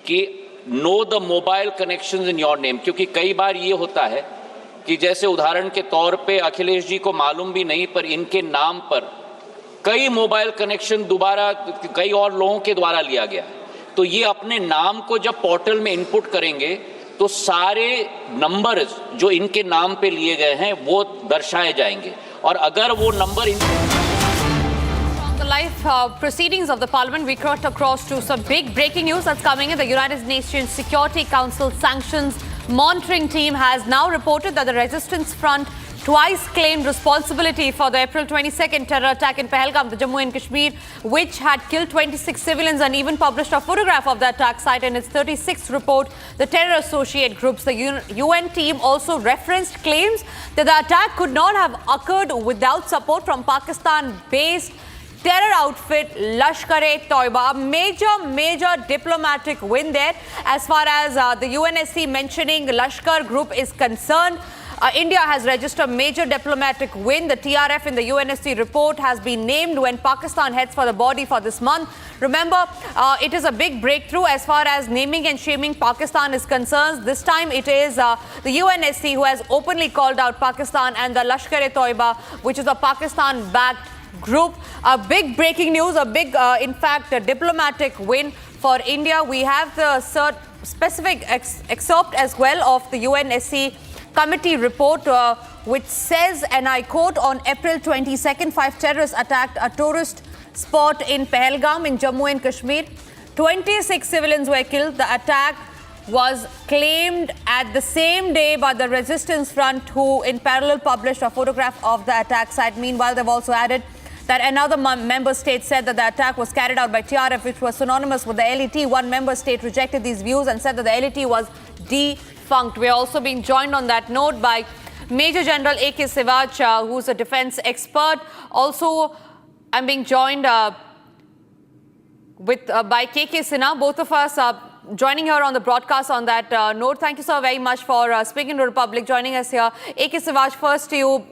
कि know the mobile connections in your name, क्योंकि कई बार ये होता है कि जैसे उदाहरण के तौर पे अखिलेश जी को मालूम भी नहीं पर इनके नाम पर कई मोबाइल कनेक्शन दोबारा कई और लोगों के द्वारा लिया गया है। तो ये अपने नाम को जब पोर्टल में इनपुट करेंगे तो सारे नंबर्स जो इनके नाम पे लिए गए हैं वो दर्शाए जाएंगे, और अगर वो number The live proceedings of the Parliament, we crossed across to some big breaking news that's coming in. The United Nations Security Council Sanctions Monitoring Team has now reported that the Resistance Front twice claimed responsibility for the April 22nd terror attack in Pahalgam, the Jammu and Kashmir, which had killed 26 civilians, and even published a photograph of the attack site in its 36th report. The terror associate groups, the UN team, also referenced claims that the attack could not have occurred without support from Pakistan-based terror outfit Lashkar-e-Toiba. A major diplomatic win there as far as the UNSC mentioning Lashkar group is concerned. India has registered a major diplomatic win. The TRF in the UNSC report has been named when Pakistan heads for the body for this month. Remember, it is a big breakthrough as far as naming and shaming Pakistan is concerned. This time it is the UNSC who has openly called out Pakistan and the Lashkar-e-Toiba, which is a Pakistan-backed group. A big breaking news, a big, in fact, a diplomatic win for India. We have the specific excerpt as well of the UNSC committee report, which says, and I quote, on April 22nd, 5 terrorists attacked a tourist spot in Pahalgam in Jammu and Kashmir. 26 civilians were killed. The attack was claimed at the same day by the Resistance Front, who in parallel published a photograph of the attack site. Meanwhile, they've also added that another member state said that the attack was carried out by TRF, which was synonymous with the LET. One member state rejected these views and said that the LET was defunct. We are also being joined on that note by Major General A.K. Sivaj, who's a defense expert. Also, I'm being joined by K.K. Sinha. Both of us joining here on the broadcast on that note. Thank you, sir, very much for speaking to Republic, joining us here. A.K. Sivaj, first to you.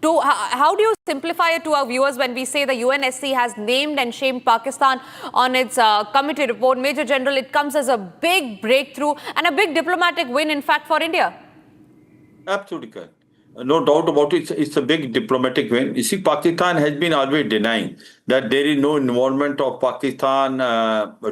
How do you simplify it to our viewers when we say the UNSC has named and shamed Pakistan on its committee report? Major General, it comes as a big breakthrough and a big diplomatic win, in fact, for India. Absolutely. No doubt about it. It's a big diplomatic win. You see, Pakistan has been always denying that there is no involvement of Pakistan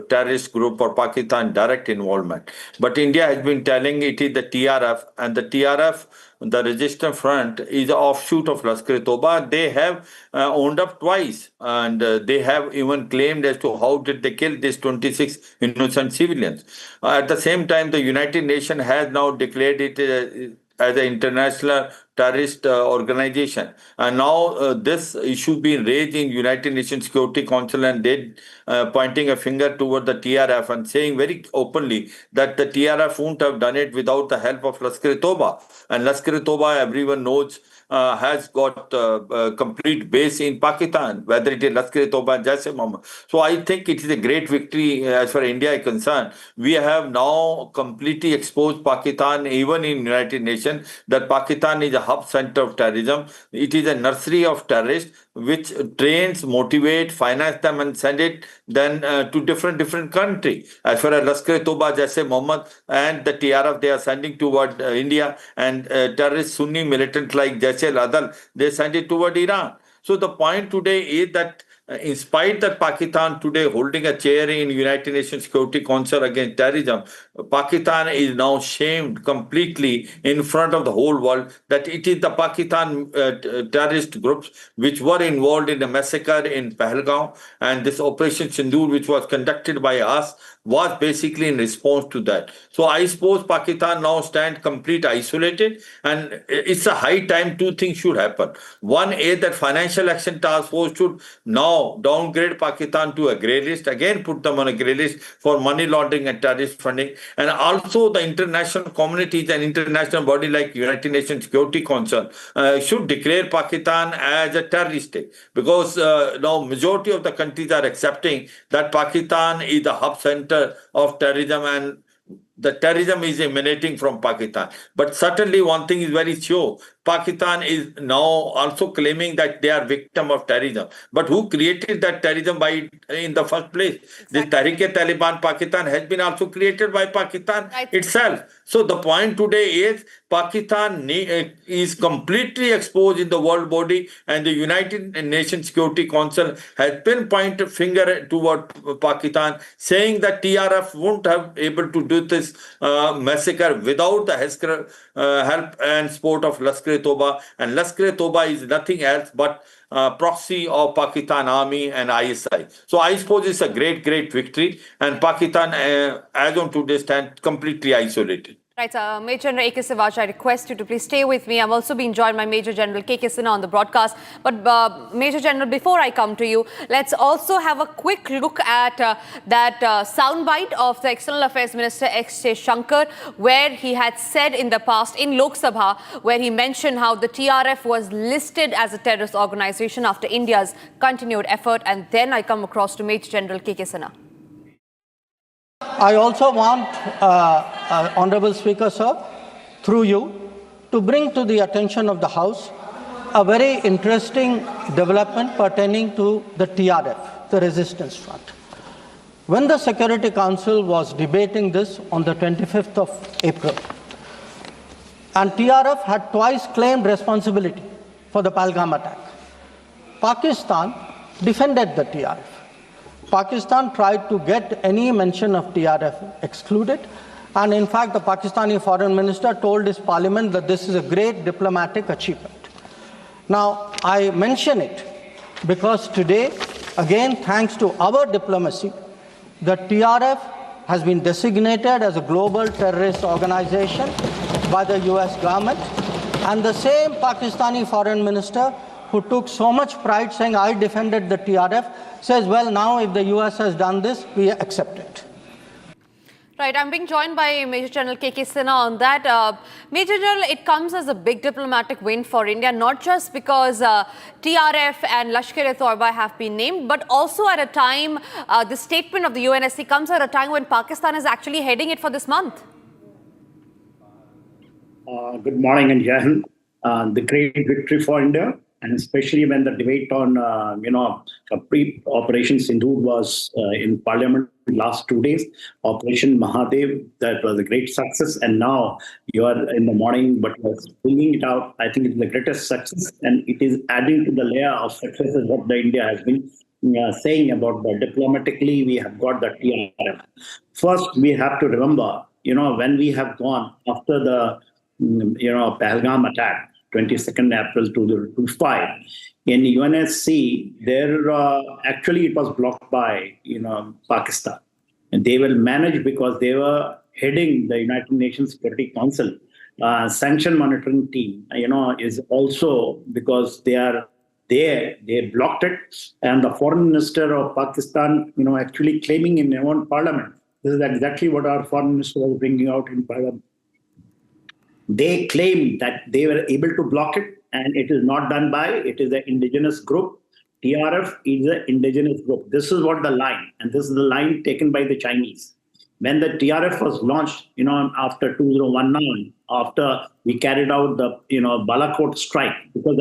terrorist group or Pakistan direct involvement. But India has been telling it is the TRF, and the TRF, the Resistance Front, is an offshoot of Lashkar-e-Toiba. They have owned up twice, and they have even claimed as to how did they kill these 26 innocent civilians. At the same time, the United Nations has now declared it as an international terrorist organization. And now this issue being raised in United Nations Security Council, and they pointing a finger toward the TRF and saying very openly that the TRF won't have done it without the help of Lashkar-e-Toiba. And Lashkar-e-Toiba, everyone knows, has got complete base in Pakistan, whether it is Lashkar-e-Toiba and Jaish-e-Mohammed. So I think it is a great victory as far as India is concerned. We have now completely exposed Pakistan, even in United Nations, that Pakistan is a hub center of terrorism. It is a nursery of terrorists which trains, motivate, finance them and send it then to different countries. As far as Lashkar-e-Toiba, Jaish-e-Mohammed and the TRF, they are sending toward India, and terrorist Sunni militant like Jaish-e-Adal, they send it toward Iran. So the point today is that in spite that Pakistan today holding a chair in United Nations Security Council against terrorism, Pakistan is now shamed completely in front of the whole world that it is the Pakistan terrorist groups which were involved in the massacre in Pahalgam, and this Operation Sindoor, which was conducted by us, was basically in response to that. So I suppose Pakistan now stands completely isolated, and it's a high time two things should happen. One is that Financial Action Task Force should now downgrade Pakistan to a grey list, again put them on a grey list for money laundering and terrorist funding. And also the international communities and international body like United Nations Security Council should declare Pakistan as a terrorist state, because now majority of the countries are accepting that Pakistan is the hub center of terrorism, and the terrorism is emanating from Pakistan. But certainly one thing is very sure, Pakistan is now also claiming that they are victim of terrorism. But who created that terrorism in the first place? This Tehreek-e-Taliban Pakistan has been also created by Pakistan itself. So the point today is Pakistan is completely exposed in the world body, and the United Nations Security Council has pinpointed finger toward Pakistan, saying that TRF won't have able to do this massacre without the help and support of Lashkar-e-Toba. And Lashkar-e-Toba is nothing else but proxy of Pakistan Army and ISI. So I suppose it's a great victory, and Pakistan, as on today, stands completely isolated. Right, Major General A.K. Sivaj, I request you to please stay with me. I'm also being joined by Major General K.K. Sinha on the broadcast. But Major General, before I come to you, let's also have a quick look at that soundbite of the External Affairs Minister X. J. Shankar, where he had said in the past in Lok Sabha, where he mentioned how the TRF was listed as a terrorist organization after India's continued effort. And then I come across to Major General K.K. Sinha. I also want, Honorable Speaker, sir, through you, to bring to the attention of the House a very interesting development pertaining to the TRF, the Resistance Front. When the Security Council was debating this on the 25th of April, and TRF had twice claimed responsibility for the Pahalgam attack, Pakistan defended the TRF. Pakistan tried to get any mention of TRF excluded, and in fact the Pakistani foreign minister told his parliament that this is a great diplomatic achievement. Now I mention it because today, again thanks to our diplomacy, the TRF has been designated as a global terrorist organization by the US government, and the same Pakistani foreign minister who took so much pride saying, I defended the TRF, says, well, now if the US has done this, we accept it. Right, I'm being joined by Major General K.K. Sinha on that. Major General, it comes as a big diplomatic win for India, not just because TRF and Lashkar-e-Toba have been named, but also at a time, the statement of the UNSC comes at a time when Pakistan is actually heading it for this month. Good morning and Jai Hind. The great victory for India, and especially when the debate on, pre-Operation Sindoor was in Parliament last 2 days. Operation Mahadev, that was a great success. And now you are in the morning, but you are bringing it out. I think it's the greatest success, and it is adding to the layer of successes what the India has been saying about that. Diplomatically, we have got the TRF. First, we have to remember, when we have gone after the, Pahalgam attack, 22nd April 2005, in UNSC, there actually it was blocked by Pakistan, and they will manage because they were heading the United Nations Security Council. Sanction monitoring team, is also because they are there. They blocked it, and the foreign minister of Pakistan, actually claiming in their own parliament. This is exactly what our foreign minister was bringing out in parliament. They claim that they were able to block it, and it is not done by, it is an indigenous group. TRF is an indigenous group. This is what the line, and this is the line taken by the Chinese. When the TRF was launched, after 2019, after we carried out the, Balakot strike, because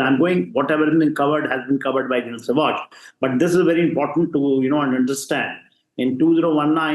whatever has been covered by General Savage. But this is very important to, understand. In 2019,